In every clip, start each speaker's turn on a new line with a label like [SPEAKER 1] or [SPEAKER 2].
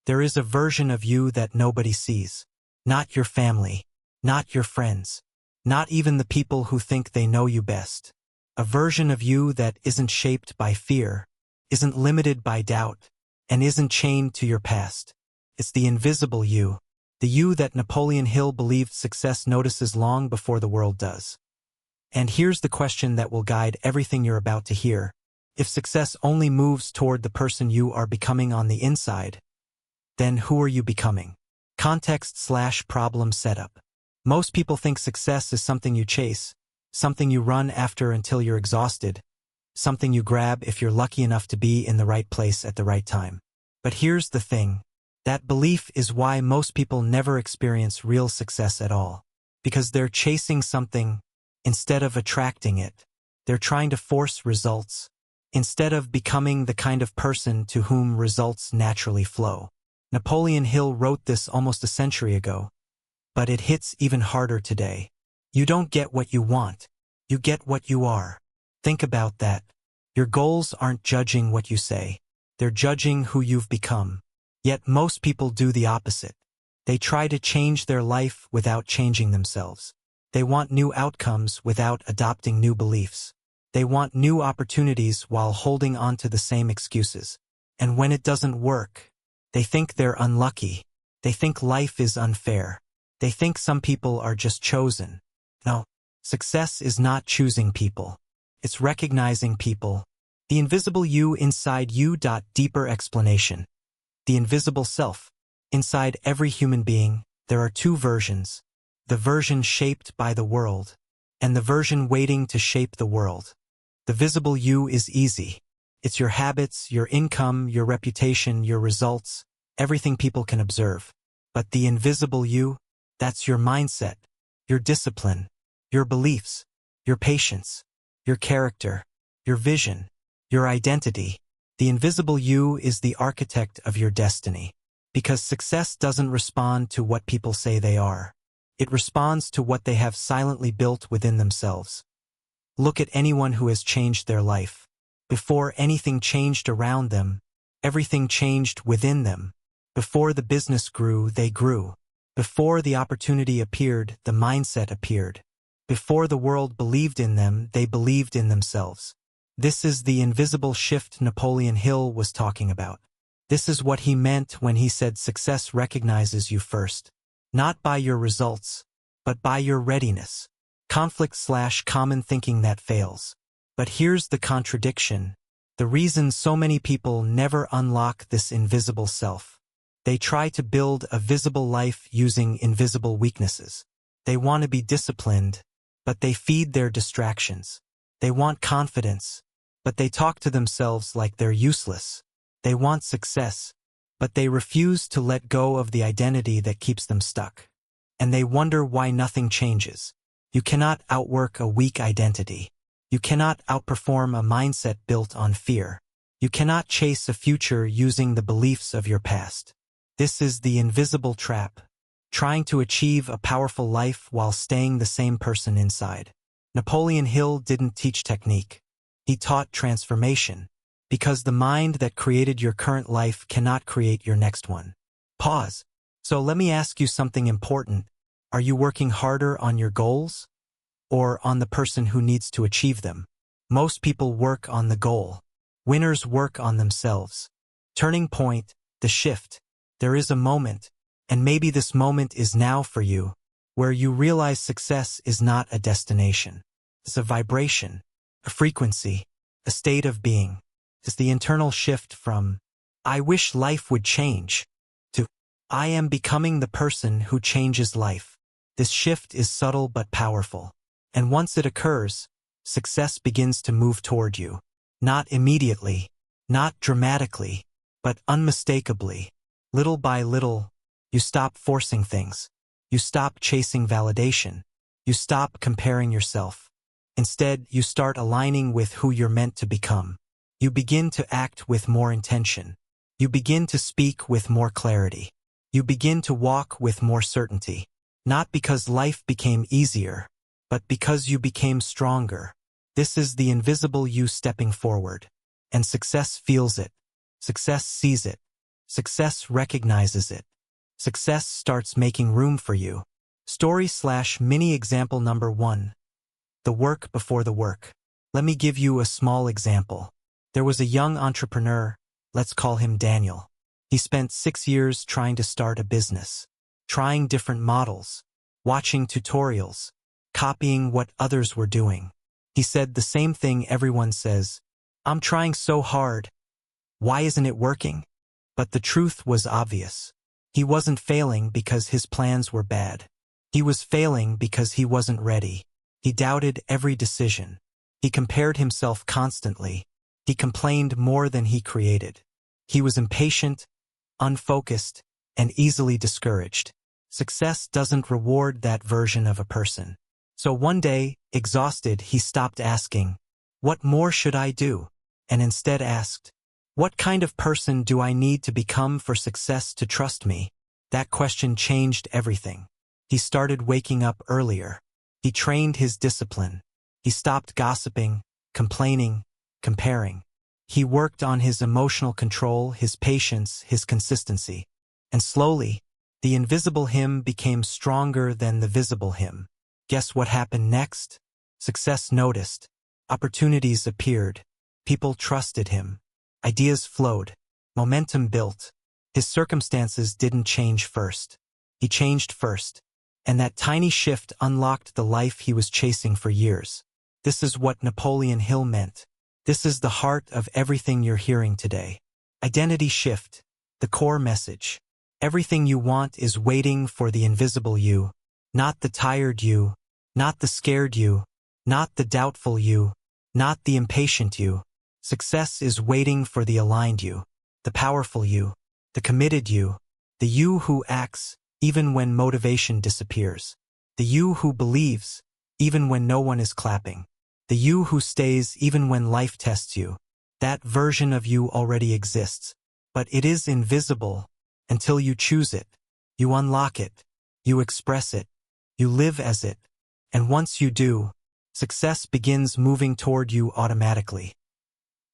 [SPEAKER 1] There is a version of you that nobody sees. Not your family, not your friends, not even the people who think they know you best. A version of you that isn't shaped by fear, isn't limited by doubt, and isn't chained to your past. It's the invisible you, the you that Napoleon Hill believed success notices long before the world does. And here's the question that will guide everything you're about to hear. If success only moves toward the person you are becoming on the inside, then who are you becoming? Context/problem setup. Most people think success is something you chase, something you run after until you're exhausted, something you grab if you're lucky enough to be in the right place at the right time. But here's the thing. That belief is why most people never experience real success at all. Because they're chasing something instead of attracting it. They're trying to force results instead of becoming the kind of person to whom results naturally flow. Napoleon Hill wrote this almost a century ago, but it hits even harder today. You don't get what you want. You get what you are. Think about that. Your goals aren't judging what you say. They're judging who you've become. Yet most people do the opposite. They try to change their life without changing themselves. They want new outcomes without adopting new beliefs. They want new opportunities while holding on to the same excuses. And when it doesn't work, they think they're unlucky. They think life is unfair. They think some people are just chosen. No, success is not choosing people. It's recognizing people. The invisible you inside you. Deeper explanation. The invisible self. Inside every human being, there are two versions. The version shaped by the world, and the version waiting to shape the world. The visible you is easy. It's your habits, your income, your reputation, your results, everything people can observe. But the invisible you, that's your mindset, your discipline, your beliefs, your patience, your character, your vision, your identity. The invisible you is the architect of your destiny. Because success doesn't respond to what people say they are. It responds to what they have silently built within themselves. Look at anyone who has changed their life. Before anything changed around them, everything changed within them. Before the business grew, they grew. Before the opportunity appeared, the mindset appeared. Before the world believed in them, they believed in themselves. This is the invisible shift Napoleon Hill was talking about. This is what he meant when he said success recognizes you first. Not by your results, but by your readiness. Conflict/common thinking that fails. But here's the contradiction. The reason so many people never unlock this invisible self. They try to build a visible life using invisible weaknesses. They want to be disciplined, but they feed their distractions. They want confidence, but they talk to themselves like they're useless. They want success, but they refuse to let go of the identity that keeps them stuck. And they wonder why nothing changes. You cannot outwork a weak identity. You cannot outperform a mindset built on fear. You cannot chase a future using the beliefs of your past. This is the invisible trap, trying to achieve a powerful life while staying the same person inside. Napoleon Hill didn't teach technique. He taught transformation. Because the mind that created your current life cannot create your next one. Pause. So let me ask you something important. Are you working harder on your goals or on the person who needs to achieve them? Most people work on the goal. Winners work on themselves. Turning point, the shift. There is a moment, and maybe this moment is now for you, where you realize success is not a destination. It's a vibration, a frequency, a state of being. It's the internal shift from, I wish life would change, to, I am becoming the person who changes life. This shift is subtle but powerful. And once it occurs, success begins to move toward you. Not immediately, not dramatically, but unmistakably. Little by little, you stop forcing things. You stop chasing validation. You stop comparing yourself. Instead, you start aligning with who you're meant to become. You begin to act with more intention. You begin to speak with more clarity. You begin to walk with more certainty. Not because life became easier, but because you became stronger. This is the invisible you stepping forward. And success feels it. Success sees it. Success recognizes it. Success starts making room for you. Story/mini example number 1. The work before the work. Let me give you a small example. There was a young entrepreneur, let's call him Daniel. He spent 6 years trying to start a business, trying different models, watching tutorials, copying what others were doing. He said the same thing everyone says, "I'm trying so hard. Why isn't it working?" But the truth was obvious. He wasn't failing because his plans were bad. He was failing because he wasn't ready. He doubted every decision. He compared himself constantly. He complained more than he created. He was impatient, unfocused, and easily discouraged. Success doesn't reward that version of a person. So one day, exhausted, he stopped asking, "What more should I do?" and instead asked, "What kind of person do I need to become for success to trust me?" That question changed everything. He started waking up earlier. He trained his discipline. He stopped gossiping, complaining, comparing. He worked on his emotional control, his patience, his consistency. And slowly, the invisible him became stronger than the visible him. Guess what happened next? Success noticed. Opportunities appeared. People trusted him. Ideas flowed. Momentum built. His circumstances didn't change first. He changed first. And that tiny shift unlocked the life he was chasing for years. This is what Napoleon Hill meant. This is the heart of everything you're hearing today. Identity shift. The core message. Everything you want is waiting for the invisible you. Not the tired you. Not the scared you. Not the doubtful you. Not the impatient you. Success is waiting for the aligned you. The powerful you. The committed you. The you who acts, even when motivation disappears. The you who believes, even when no one is clapping. The you who stays even when life tests you. That version of you already exists, but it is invisible until you choose it. You unlock it. You express it. You live as it. And once you do, success begins moving toward you automatically.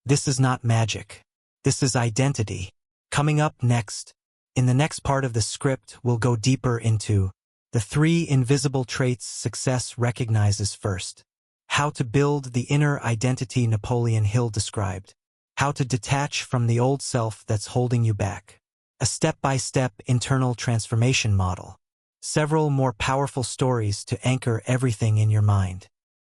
[SPEAKER 1] This is not magic. This is identity. Coming up next, in the next part of the script, we'll go deeper into the 3 invisible traits success recognizes first. How to build the inner identity Napoleon Hill described. How to detach from the old self that's holding you back. A step-by-step internal transformation model. Several more powerful stories to anchor everything in your mind.